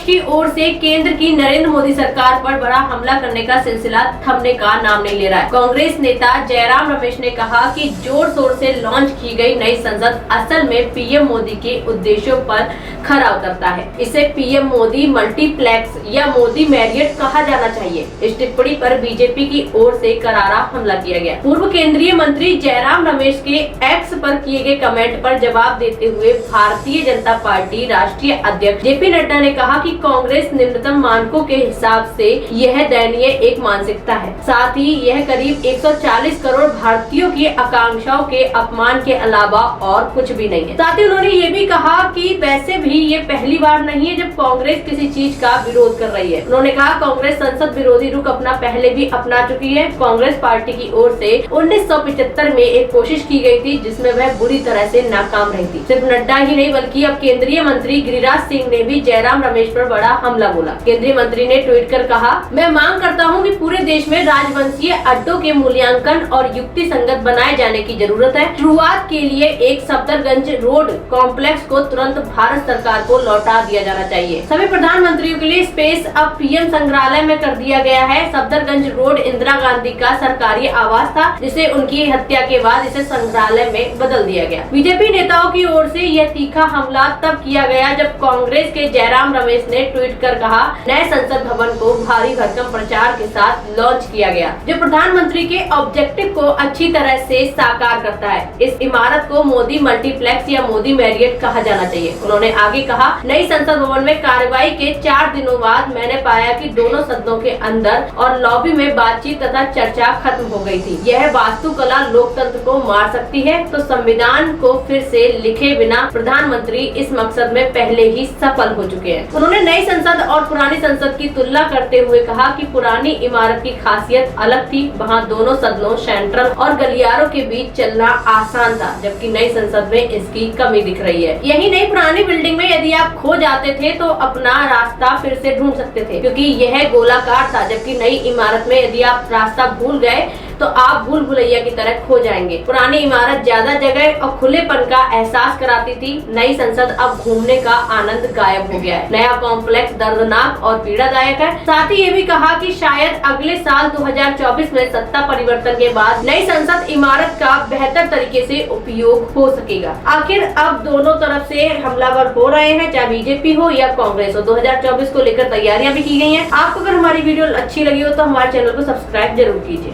विपक्ष की ओर से केंद्र की नरेंद्र मोदी सरकार पर बड़ा हमला करने का सिलसिला थमने का नाम नहीं ले रहा है। कांग्रेस नेता जयराम रमेश ने कहा कि जोर शोर से लॉन्च की गई नई संसद असल में पीएम मोदी के उद्देश्यों पर खरा उतरता है। इसे पीएम मोदी मल्टीप्लेक्स या मोदी मैरियट कहा जाना चाहिए। इस टिप्पणी पर बीजेपी की ओर से करारा हमला किया गया। पूर्व केंद्रीय मंत्री जयराम रमेश के एक्स पर किए गए कमेंट पर जवाब देते हुए भारतीय जनता पार्टी राष्ट्रीय अध्यक्ष जेपी नड्डा ने कहा कि कांग्रेस निम्नतम मानकों के हिसाब से यह दयनीय एक मानसिकता है। साथ ही यह करीब 140 करोड़ भारतीयों की आकांक्षाओं के अपमान के अलावा और कुछ भी नहीं है। साथ ही उन्होंने ये भी कहा कि वैसे भी ये पहली बार नहीं है जब कांग्रेस किसी चीज का विरोध कर रही है। उन्होंने कहा कांग्रेस संसद विरोधी रुख अपना पहले भी अपना चुकी है। कांग्रेस पार्टी की ओर से 1975 में एक कोशिश की गई थी जिसमें वह बुरी तरह से नाकाम रही थी। सिर्फ नड्डा ही नहीं बल्कि अब केंद्रीय मंत्री गिरिराज सिंह ने भी जयराम रमेश पर बड़ा हमला बोला। केंद्रीय मंत्री ने ट्वीट कर कहा, मैं मांग करता हूं कि पूरे देश में राजवंशीय अड्डों के मूल्यांकन और युक्ति संगत बनाए जाने की जरूरत है। शुरुआत के लिए एक सफदरगंज रोड कॉम्प्लेक्स को तुरंत भारत सरकार को लौटा दिया जाना चाहिए। सभी प्रधानमंत्रियों के लिए स्पेस अब पीएम संग्रहालय में कर दिया गया है। सफदरगंज रोड इंदिरा गांधी का सरकारी आवास था जिसे उनकी हत्या के बाद इसे संग्रहालय में बदल दिया गया। बीजेपी नेताओं की ओर से यह तीखा हमला तब किया गया जब कांग्रेस के जयराम रमेश ने ट्वीट कर कहा, नए संसद भवन को भारी भरकम प्रचार के साथ लॉन्च किया गया जो प्रधानमंत्री के ऑब्जेक्टिव को अच्छी तरह से साकार करता है। इस इमारत को मोदी मल्टीप्लेक्स या मोदी मैरियट कहा जाना चाहिए। उन्होंने आगे कहा, नई संसद भवन में कार्रवाई के 4 दिनों बाद मैंने पाया कि दोनों सदनों के अंदर और लॉबी में बातचीत तथा चर्चा खत्म हो गई थी। यह वास्तुकला लोकतंत्र को मार सकती है तो संविधान को फिर से लिखे बिना प्रधानमंत्री इस मकसद में पहले ही सफल हो चुके हैं। उन्होंने नई संसद और पुरानी संसद की तुलना करते हुए कहा कि पुरानी इमारत की खासियत अलग थी। वहाँ दोनों सदनों, सेंट्रल और गलियारों के बीच चलना आसान था, जबकि नई संसद में इसकी कमी दिख रही है। यही नहीं, पुरानी बिल्डिंग में यदि आप खो जाते थे तो अपना रास्ता फिर से ढूंढ सकते थे क्योंकि यह गोलाकार था, जबकि नई इमारत में यदि आप रास्ता भूल गए तो आप भूल भुलैया की तरह खो जाएंगे। पुरानी इमारत ज्यादा जगह और खुलेपन का एहसास कराती थी। नई संसद अब घूमने का आनंद गायब हो गया है। नया कॉम्प्लेक्स दर्दनाक और पीड़ादायक है। साथ ही ये भी कहा कि शायद अगले साल 2024 में सत्ता परिवर्तन के बाद नई संसद इमारत का बेहतर तरीके से उपयोग हो सकेगा। आखिर अब दोनों तरफ से हमलावर हो रहे हैं, चाहे बीजेपी हो या कांग्रेस हो। 2024 को लेकर तैयारियां भी की गई हैं। आपको अगर हमारी वीडियो अच्छी लगी हो तो हमारे चैनल को सब्सक्राइब जरूर कीजिए।